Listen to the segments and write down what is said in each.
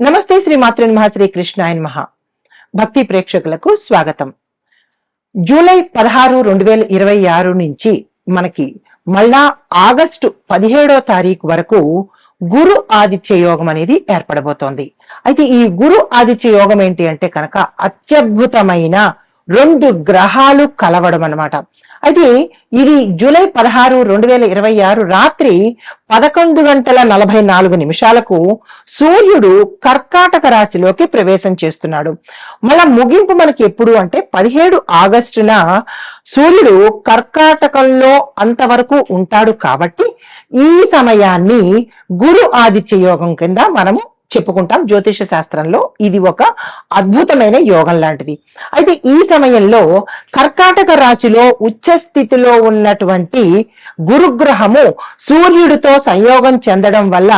నమస్తే శ్రీ మాతృ నమః శ్రీ కృష్ణాయ నమః. భక్తి ప్రేక్షకులకు స్వాగతం. జూలై 16, 2026 నుంచి మనకి మళ్ళా ఆగస్టు 17వ తారీఖు వరకు గురు ఆదిత్య యోగం అనేది ఏర్పడబోతోంది. అయితే ఈ గురు ఆదిత్య యోగం ఏంటి అంటే కనుక అత్యద్భుతమైన 2 గ్రహాలు కలవడం అన్నమాట. అయితే ఇది జూలై 16, 2026 రాత్రి 11:44 సూర్యుడు కర్కాటక రాశిలోకి ప్రవేశం చేస్తున్నాడు. మళ్ళా ముగింపు మనకి ఎప్పుడు అంటే 17 ఆగస్టున సూర్యుడు కర్కాటకంలో అంతవరకు ఉంటాడు. కాబట్టి ఈ సమయాన్ని గురు ఆదిత్య యోగం కింద మనము చెప్పుకుంటాం. జ్యోతిష శాస్త్రంలో ఇది ఒక అద్భుతమైన యోగం లాంటిది. అయితే ఈ సమయంలో కర్కాటక రాశిలో ఉచ్చ స్థితిలో ఉన్నటువంటి గురుగ్రహము సూర్యుడితో సంయోగం చెందడం వల్ల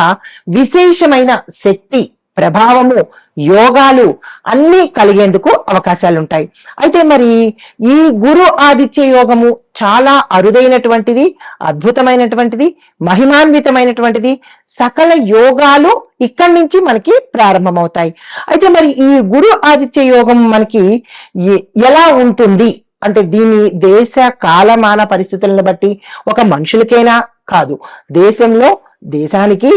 విశేషమైన శక్తి, ప్రభావము, యోగాలు అన్ని కలిగేందుకు అవకాశాలు ఉంటాయి. అయితే మరి ఈ గురు ఆదిత్య యోగము చాలా అరుదైనటువంటిది, అద్భుతమైనటువంటిది, మహిమాన్వితమైనటువంటిది. సకల యోగాలు ఇక్కడి నుంచి మనకి ప్రారంభమవుతాయి. అయితే మరి ఈ గురు ఆదిత్య యోగం మనకి ఎలా ఉంటుంది అంటే దీని దేశ కాలమాన పరిస్థితులను బట్టి ఒక మనుషులకైనా కాదు, దేశంలో దేశానికి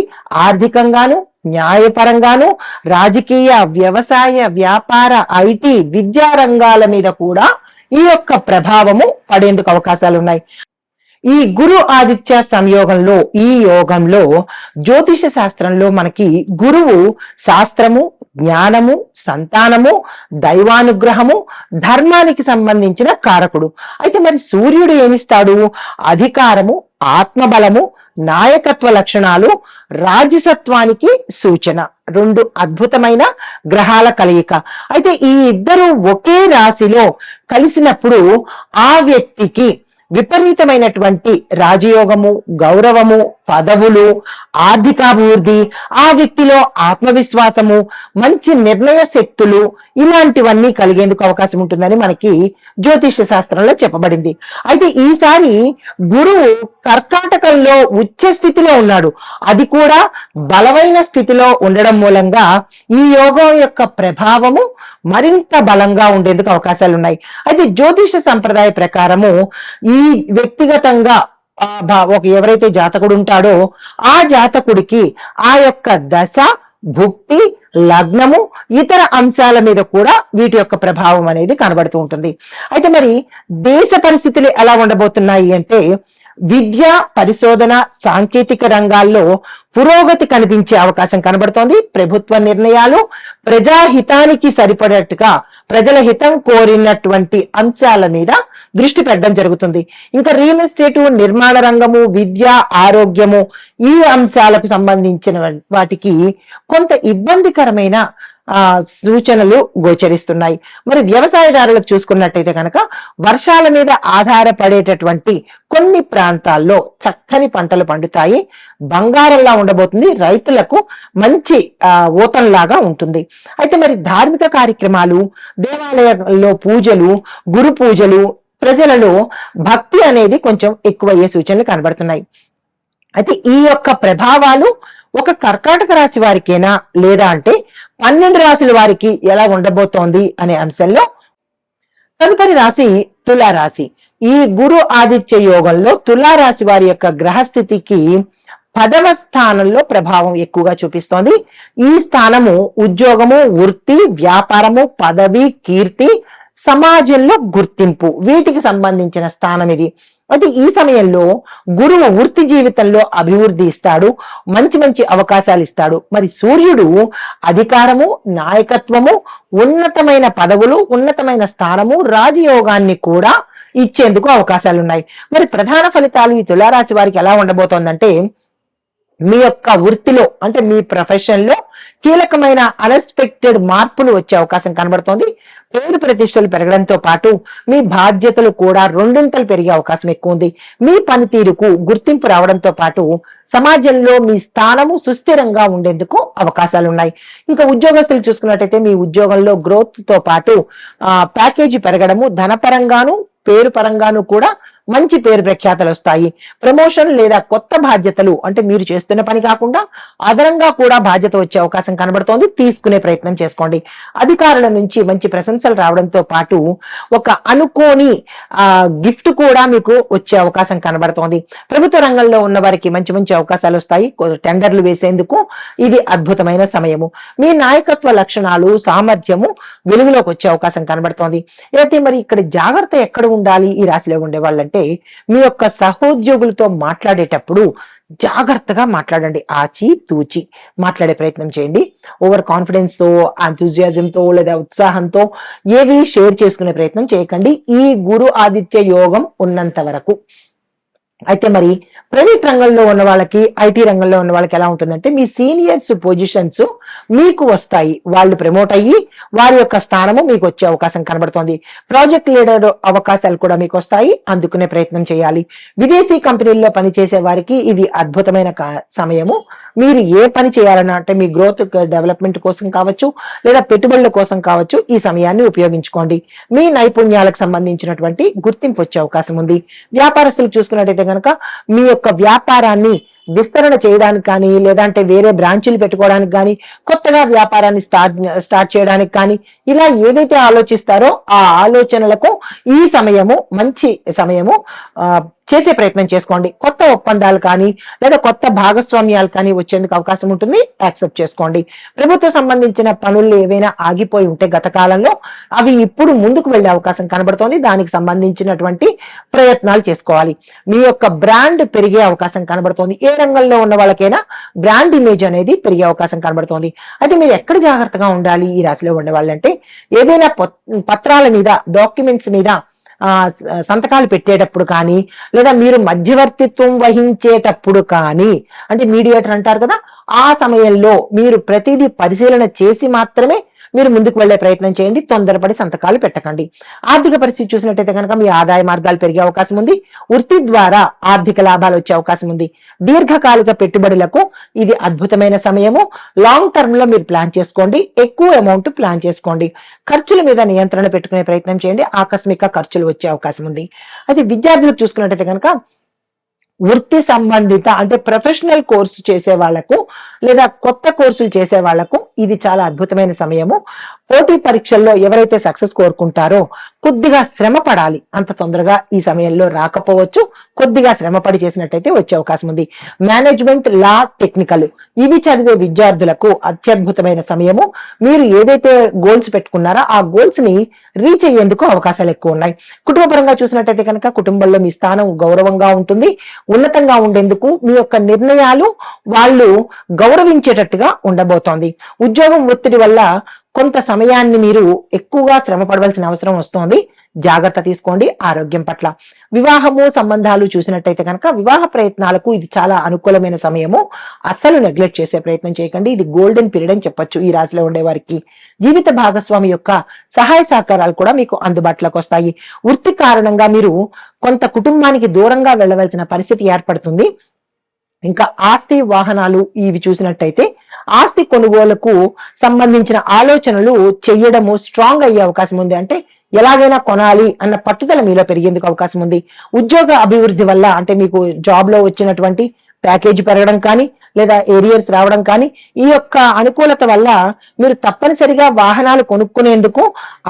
ఆర్థికంగాను, న్యాయపరంగాను, రాజకీయ, వ్యవసాయ, వ్యాపార, ఐటీ, విద్యా రంగాల మీద కూడా ఈ యొక్క ప్రభావము పడేందుకు అవకాశాలు ఉన్నాయి. ఈ గురు ఆదిత్య సంయోగంలో, ఈ యోగంలో జ్యోతిష శాస్త్రంలో మనకి గురువు శాస్త్రము, జ్ఞానము, సంతానము, దైవానుగ్రహము, ధర్మానికి సంబంధించిన కారకుడు. అయితే మరి సూర్యుడు ఏమిస్తాడు? అధికారము, ఆత్మబలము, నాయకత్వ లక్షణాలు, రాజసత్వానికి సూచన. 2 అద్భుతమైన గ్రహాల కలయిక. అయితే ఈ ఇద్దరు ఒకే రాశిలో కలిసినప్పుడు ఆ వ్యక్తికి విపరీతమైనటువంటి రాజయోగము, గౌరవము, పదవులు, ఆర్థికాభివృద్ధి, ఆ వ్యక్తిలో ఆత్మవిశ్వాసము, మంచి నిర్ణయ శక్తులు ఇలాంటివన్నీ కలిగేందుకు అవకాశం ఉంటుందని మనకి జ్యోతిష శాస్త్రంలో చెప్పబడింది. అయితే ఈసారి గురువు కర్కాటకంలో ఉచ్చ స్థితిలో ఉన్నాడు. అది కూడా బలమైన స్థితిలో ఉండడం మూలంగా ఈ యోగం యొక్క ప్రభావము మరింత బలంగా ఉండేందుకు అవకాశాలు ఉన్నాయి. అయితే జ్యోతిష సంప్రదాయ ప్రకారము ఈ వ్యక్తిగతంగా ఎవరైతే జాతకుడు ఉంటాడో ఆ జాతకుడికి ఆ యొక్క దశ, భుక్తి, లగ్నము, ఇతర అంశాల మీద కూడా వీటి యొక్క ప్రభావం అనేది కనబడుతూ ఉంటుంది. అయితే మరి దేశ పరిస్థితులు ఎలా ఉండబోతున్నాయి అంటే విద్య, పరిశోధన, సాంకేతిక రంగాల్లో పురోగతి కనిపించే అవకాశం కనబడుతోంది. ప్రభుత్వ నిర్ణయాలు ప్రజాహితానికి సరిపడేట్టుగా ప్రజల హితం కోరినటువంటి అంశాల మీద దృష్టి పెట్టడం జరుగుతుంది. ఇంకా రియల్ ఎస్టేట్, నిర్మాణ రంగము, విద్య, ఆరోగ్యము ఈ అంశాలకు సంబంధించిన వాటికి కొంత ఇబ్బందికరమైన సూచనలు గోచరిస్తున్నాయి. మరి వ్యవసాయదారులకు చూసుకున్నట్టయితే కనుక వర్షాల మీద ఆధారపడేటటువంటి కొన్ని ప్రాంతాల్లో చక్కని పంటలు పండుతాయి. బంగారంలా ఉండబోతుంది. రైతులకు మంచి ఊతంలాగా ఉంటుంది. అయితే మరి ధార్మిక కార్యక్రమాలు, దేవాలయాల్లో పూజలు, గురు పూజలు, ప్రజలలో భక్తి అనేది కొంచెం ఎక్కువయ్యే సూచనలు కనబడుతున్నాయి. అయితే ఈ యొక్క ప్రభావాలు ఒక కర్కాటక రాశి వారికేనా లేదా అంటే 12 రాశుల వారికి ఎలా ఉండబోతోంది అనే అంశంలో తదుపరి రాశి తులారాశి. ఈ గురు ఆదిత్య యోగంలో తులారాశి వారి యొక్క గ్రహస్థితికి 10వ స్థానంలో ప్రభావం ఎక్కువగా చూపిస్తోంది. ఈ స్థానము ఉద్యోగము, వృత్తి, వ్యాపారము, పదవి, కీర్తి, సమాజంలో గుర్తింపు వీటికి సంబంధించిన స్థానం ఇది. అయితే ఈ సమయంలో గురువు వృత్తి జీవితంలో అభివృద్ధి ఇస్తాడు, మంచి మంచి అవకాశాలు ఇస్తాడు. మరి సూర్యుడు అధికారము, నాయకత్వము, ఉన్నతమైన పదవులు, ఉన్నతమైన స్థానము, రాజయోగాన్ని కూడా ఇచ్చేందుకు అవకాశాలున్నాయి. మరి ప్రధాన ఫలితాలు ఈ తులారాశి వారికి ఎలా ఉండబోతోందంటే మీ యొక్క వృత్తిలో అంటే మీ ప్రొఫెషన్ లో కీలకమైన అన్ఎక్స్పెక్టెడ్ మార్పులు వచ్చే అవకాశం కనబడుతోంది. పేరు ప్రతిష్టలు పెరగడంతో పాటు మీ బాధ్యతలు కూడా 2 పెరిగే అవకాశం ఎక్కువ ఉంది. మీ పనితీరుకు గుర్తింపు రావడంతో పాటు సమాజంలో మీ స్థానము సుస్థిరంగా ఉండేందుకు అవకాశాలు ఉన్నాయి. ఇంకా ఉద్యోగస్తులు చూసుకున్నట్టయితే మీ ఉద్యోగంలో గ్రోత్ తో పాటు ప్యాకేజీ పెరగడము, ధనపరంగాను పేరు పరంగాను కూడా మంచి పేరు ప్రఖ్యాతలు వస్తాయి. ప్రమోషన్ లేదా కొత్త బాధ్యతలు అంటే మీరు చేస్తున్న పని కాకుండా అదనంగా కూడా బాధ్యత వచ్చే అవకాశం కనబడుతోంది. తీసుకునే ప్రయత్నం చేసుకోండి. అధికారుల నుంచి మంచి ప్రశంసలు రావడంతో పాటు ఒక అనుకోని గిఫ్ట్ కూడా మీకు వచ్చే అవకాశం కనబడుతోంది. ప్రభుత్వ రంగంలో ఉన్న వారికి మంచి మంచి అవకాశాలు వస్తాయి. టెండర్లు వేసేందుకు ఇది అద్భుతమైన సమయము. మీ నాయకత్వ లక్షణాలు సామర్థ్యము వెలుగులోకి వచ్చే అవకాశం కనబడుతోంది. అయితే మరి ఇక్కడ జాగ్రత్త ఎక్కడ ఉండాలి ఈ రాశిలో ఉండే వాళ్ళంటే, మీ యొక్క సహోద్యోగులతో మాట్లాడేటప్పుడు జాగ్రత్తగా మాట్లాడండి. ఆచి తూచి మాట్లాడే ప్రయత్నం చేయండి. ఓవర్ కాన్ఫిడెన్స్ తో, ఎంతూజియాజం తో లేదా ఉత్సాహంతో ఏవి షేర్ చేసుకునే ప్రయత్నం చేయకండి ఈ గురు ఆదిత్య యోగం ఉన్నంత వరకు. అయితే మరి ప్రైవేట్ రంగంలో ఉన్న వాళ్ళకి, ఐటీ రంగంలో ఉన్న వాళ్ళకి ఎలా ఉంటుందంటే, మీ సీనియర్స్ పొజిషన్స్ మీకు వస్తాయి. వాళ్ళు ప్రమోట్ అయ్యి వారి యొక్క స్థానము మీకు వచ్చే అవకాశం కనబడుతోంది. ప్రాజెక్ట్ లీడర్ అవకాశాలు కూడా మీకు వస్తాయి. అందుకునే ప్రయత్నం చేయాలి. విదేశీ కంపెనీల్లో పనిచేసే వారికి ఇది అద్భుతమైన సమయము. మీరు ఏ పని చేయాలన్నా అంటే మీ గ్రోత్ డెవలప్మెంట్ కోసం కావచ్చు లేదా పెట్టుబడుల కోసం కావచ్చు ఈ సమయాన్ని ఉపయోగించుకోండి. మీ నైపుణ్యాలకు సంబంధించినటువంటి గుర్తింపు వచ్చే అవకాశం ఉంది. వ్యాపారస్తులు చూసుకున్నట్టయితే కనుక మీ యొక్క వ్యాపారాన్ని విస్తరణ చేయడానికి కానీ, లేదంటే వేరే బ్రాంచులు పెట్టుకోవడానికి కానీ, కొత్తగా వ్యాపారాన్ని స్టార్ట్ చేయడానికి కానీ, ఇలా ఏదైతే ఆలోచిస్తారో ఆ ఆలోచనలకు ఈ సమయము మంచి సమయము. చేసే ప్రయత్నం చేసుకోండి. కొత్త ఒప్పందాలు కానీ లేదా కొత్త భాగస్వామ్యాలు కానీ వచ్చేందుకు అవకాశం ఉంటుంది. యాక్సెప్ట్ చేసుకోండి. ప్రభుత్వ సంబంధించిన పనులు ఏవైనా ఆగిపోయి ఉంటే గత కాలంలో అవి ఇప్పుడు ముందుకు వెళ్లే అవకాశం కనబడుతోంది. దానికి సంబంధించినటువంటి ప్రయత్నాలు చేసుకోవాలి. మీ యొక్క బ్రాండ్ పెరిగే అవకాశం కనబడుతోంది. ఏ రంగంలో ఉన్న వాళ్ళకైనా బ్రాండ్ ఇమేజ్ అనేది పెరిగే అవకాశం కనబడుతోంది. అయితే మీరు ఎక్కడ జాగ్రత్తగా ఉండాలి ఈ రాశిలో ఉండే వాళ్ళంటే, ఏదైనా పత్రాల మీద, డాక్యుమెంట్స్ మీద సంతకాలు పెట్టేటప్పుడు కానీ, లేదా మీరు మధ్యవర్తిత్వం వహించేటప్పుడు కానీ, అంటే మీడియేటర్ అంటారు కదా, ఆ సమయంలో మీరు ప్రతిదీ పరిశీలన చేసి మాత్రమే మీరు ముందుకు వెళ్లే ప్రయత్నం చేయండి. తొందరపడి సంతకాలు పెట్టకండి. ఆర్థిక పరిస్థితి చూసినట్టయితే కనుక మీ ఆదాయ మార్గాలు పెరిగే అవకాశం ఉంది. వృత్తి ద్వారా ఆర్థిక లాభాలు వచ్చే అవకాశం ఉంది. దీర్ఘకాలిక పెట్టుబడులకు ఇది అద్భుతమైన సమయము. లాంగ్ టర్మ్ లో మీరు ప్లాన్ చేసుకోండి. ఎక్కువ అమౌంట్ ప్లాన్ చేసుకోండి. ఖర్చుల మీద నియంత్రణ పెట్టుకునే ప్రయత్నం చేయండి. ఆకస్మిక ఖర్చులు వచ్చే అవకాశం ఉంది. అయితే విద్యార్థులకు చూసుకున్నట్టయితే కనుక వృత్తి సంబంధిత అంటే ప్రొఫెషనల్ కోర్సు చేసే వాళ్లకు లేదా కొత్త కోర్సులు చేసే వాళ్లకు ఇది చాలా అద్భుతమైన సమయము. పోటీ పరీక్షల్లో ఎవరైతే సక్సెస్ కోరుకుంటారో కొద్దిగా శ్రమ పడాలి. అంత తొందరగా ఈ సమయంలో రాకపోవచ్చు. కొద్దిగా శ్రమపడి చేసినట్టయితే వచ్చే అవకాశం ఉంది. మేనేజ్మెంట్, లా, టెక్నికల్ ఇవి చదివే విద్యార్థులకు అత్యద్భుతమైన సమయము. మీరు ఏదైతే గోల్స్ పెట్టుకున్నారో ఆ గోల్స్ ని రీచ్ అయ్యేందుకు అవకాశాలు ఎక్కువ ఉన్నాయి. కుటుంబపరంగా చూసినట్టయితే కనుక కుటుంబంలో మీ స్థానం గౌరవంగా ఉంటుంది. ఉన్నతంగా ఉండేందుకు మీ యొక్క నిర్ణయాలు వాళ్ళు గౌరవించేటట్టుగా ఉండబోతోంది. ఉద్యోగం ఒత్తిడి వల్ల కొంత సమయాన్ని మీరు ఎక్కువగా శ్రమ పడవలసిన అవసరం వస్తోంది. జాగ్రత్త తీసుకోండి ఆరోగ్యం పట్ల. వివాహము సంబంధాలు చూసినట్టయితే కనుక వివాహ ప్రయత్నాలకు ఇది చాలా అనుకూలమైన సమయము. అస్సలు నెగ్లెక్ట్ చేసే ప్రయత్నం చేయకండి. ఇది గోల్డెన్ పీరియడ్ అని చెప్పొచ్చు ఈ రాశిలో ఉండే వారికి. జీవిత భాగస్వామి యొక్క సహాయ సహకారాలు కూడా మీకు అందుబాటులోకి వస్తాయి. వృత్తి కారణంగా మీరు కొంత కుటుంబానికి దూరంగా వెళ్ళవలసిన పరిస్థితి ఏర్పడుతుంది. ఇంకా ఆస్తి, వాహనాలు ఇవి చూసినట్టయితే ఆస్తి కొనుగోలుకు సంబంధించిన ఆలోచనలు చేయడము స్ట్రాంగ్ అయ్యే అవకాశం ఉంది. అంటే ఎలాగైనా కొనాలి అన్న పట్టుదల మీలో పెరిగేందుకు అవకాశం ఉంది. ఉద్యోగ అభివృద్ధి వల్ల అంటే మీకు జాబ్ లో వచ్చినటువంటి ప్యాకేజీ పెరగడం కానీ లేదా ఏరియర్స్ రావడం కానీ ఈ యొక్క అనుకూలత వల్ల మీరు తప్పనిసరిగా వాహనాలు కొనుక్కునేందుకు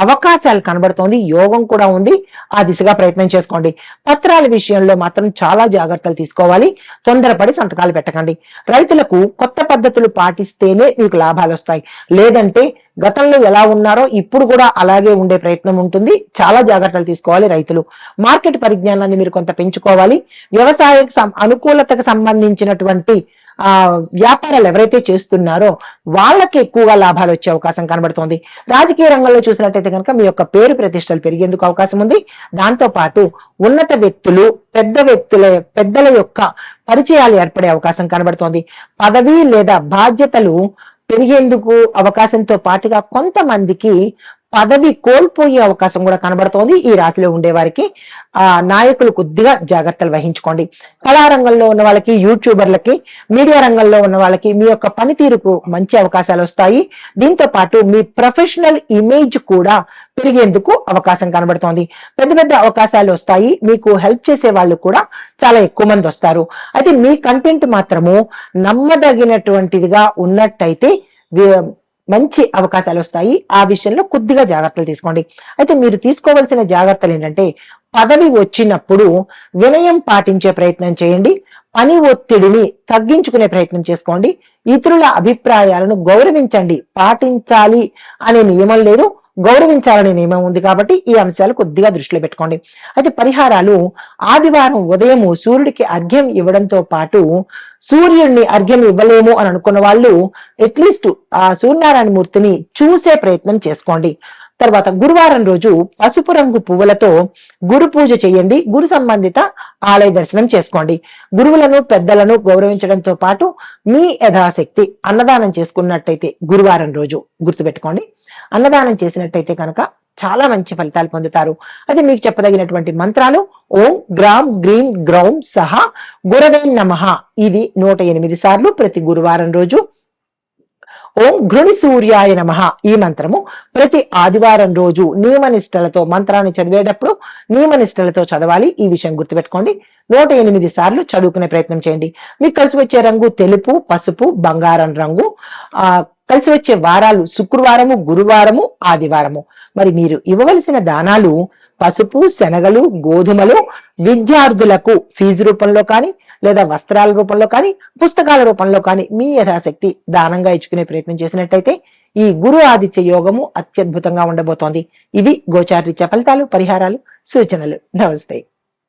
అవకాశాలు కనబడుతోంది. యోగం కూడా ఉంది. ఆ దిశగా ప్రయత్నం చేసుకోండి. పత్రాల విషయంలో మాత్రం చాలా జాగ్రత్తలు తీసుకోవాలి. తొందరపడి సంతకాలు పెట్టకండి. రైతులకు కొత్త పద్ధతులు పాటిస్తేనే మీకు లాభాలు వస్తాయి. లేదంటే గతంలో ఎలా ఉన్నారో ఇప్పుడు కూడా అలాగే ఉండే ప్రయత్నం ఉంటుంది. చాలా జాగ్రత్తలు తీసుకోవాలి రైతులు. మార్కెట్ పరిజ్ఞానాన్ని మీరు కొంత పెంచుకోవాలి. వ్యవసాయ అనుకూలతకు సంబంధించినటువంటి వ్యాపారాలు ఎవరైతే చేస్తున్నారో వాళ్ళకి ఎక్కువగా లాభాలు వచ్చే అవకాశం కనబడుతోంది. రాజకీయ రంగంలో చూసినట్టయితే కనుక మీ యొక్క పేరు ప్రతిష్టలు పెరిగేందుకు అవకాశం ఉంది. దాంతో పాటు ఉన్నత వ్యక్తులు, పెద్దల యొక్క పరిచయాలు ఏర్పడే అవకాశం కనబడుతోంది. పదవి లేదా బాధ్యతలు పెరిగేందుకు అవకాశంతో పాటుగా కొంతమందికి పదవి కోల్పోయే అవకాశం కూడా కనబడుతోంది ఈ రాశిలో ఉండే వారికి. నాయకులు కొద్దిగా జాగ్రత్తలు వహించుకోండి. కళారంగంలో ఉన్న వాళ్ళకి, యూట్యూబర్లకి, మీడియా రంగంలో ఉన్న వాళ్ళకి మీ యొక్క పనితీరుకు మంచి అవకాశాలు వస్తాయి. దీంతో పాటు మీ ప్రొఫెషనల్ ఇమేజ్ కూడా పెరిగేందుకు అవకాశం కనబడుతోంది. పెద్ద పెద్ద అవకాశాలు వస్తాయి. మీకు హెల్ప్ చేసే వాళ్ళు కూడా చాలా ఎక్కువ మంది వస్తారు. అయితే మీ కంటెంట్ మాత్రము నమ్మదగినటువంటిదిగా ఉన్నట్టయితే మంచి అవకాశాలు వస్తాయి. ఆ విషయంలో కొద్దిగా జాగ్రత్తలు తీసుకోండి. అయితే మీరు తీసుకోవాల్సిన జాగ్రత్తలు ఏంటంటే, పదవి వచ్చినప్పుడు వినయం పాటించే ప్రయత్నం చేయండి. పని ఒత్తిడిని తగ్గించుకునే ప్రయత్నం చేసుకోండి. ఇతరుల అభిప్రాయాలను గౌరవించండి. పాటించాలి అనే నియమం లేదు, గౌరవించాలనే నియమం ఉంది. కాబట్టి ఈ అంశాలు కొద్దిగా దృష్టిలో పెట్టుకోండి. అయితే పరిహారాలు, ఆదివారం ఉదయము సూర్యుడికి అర్ఘ్యం ఇవ్వడంతో పాటు, సూర్యుడిని అర్ఘ్యం ఇవ్వలేము అని అనుకున్న వాళ్ళు అట్లీస్ట్ ఆ సూర్యనారాయణ మూర్తిని చూసే ప్రయత్నం చేసుకోండి. తర్వాత గురువారం రోజు పసుపు రంగు పువ్వులతో గురు పూజ చేయండి. గురు సంబంధిత ఆలయ దర్శనం చేసుకోండి. గురువులను, పెద్దలను గౌరవించడంతో పాటు మీ యథాశక్తి అన్నదానం చేసుకున్నట్టయితే గురువారం రోజు గుర్తుపెట్టుకోండి, అన్నదానం చేసినట్టయితే కనుక చాలా మంచి ఫలితాలు పొందుతారు. అయితే మీకు చెప్పదగినటువంటి మంత్రాలు: ఓం గ్రామ్ గ్రీం గ్రౌం సహా గురవే నమః, ఇది 108 సార్లు ప్రతి గురువారం రోజు. ఓం ఘృణి సూర్యాయ నమః, ఈ మంత్రము ప్రతి ఆదివారం రోజు నియమనిష్టలతో, మంత్రాన్ని చదివేటప్పుడు నియమనిష్టలతో చదవాలి. ఈ విషయం గుర్తుపెట్టుకోండి. 108 సార్లు చదువుకునే ప్రయత్నం చేయండి. మీకు కలిసి వచ్చే రంగు తెలుపు, పసుపు, బంగారం రంగు. కలిసి వచ్చే వారాలు శుక్రవారము, గురువారము, ఆదివారము. మరి మీరు ఇవ్వవలసిన దానాలు పసుపు, శనగలు, గోధుమలు. విద్యార్థులకు ఫీజు రూపంలో కానీ, లేదా వస్త్రాల రూపంలో కానీ, పుస్తకాల రూపంలో కానీ మీ యథాశక్తి దానంగా ఇచ్చుకునే ప్రయత్నం చేసినట్టయితే ఈ గురు ఆదిత్య యోగము అత్యద్భుతంగా ఉండబోతోంది. ఇవి గోచారరీత్యా ఫలితాలు, పరిహారాలు, సూచనలు. నమస్తే.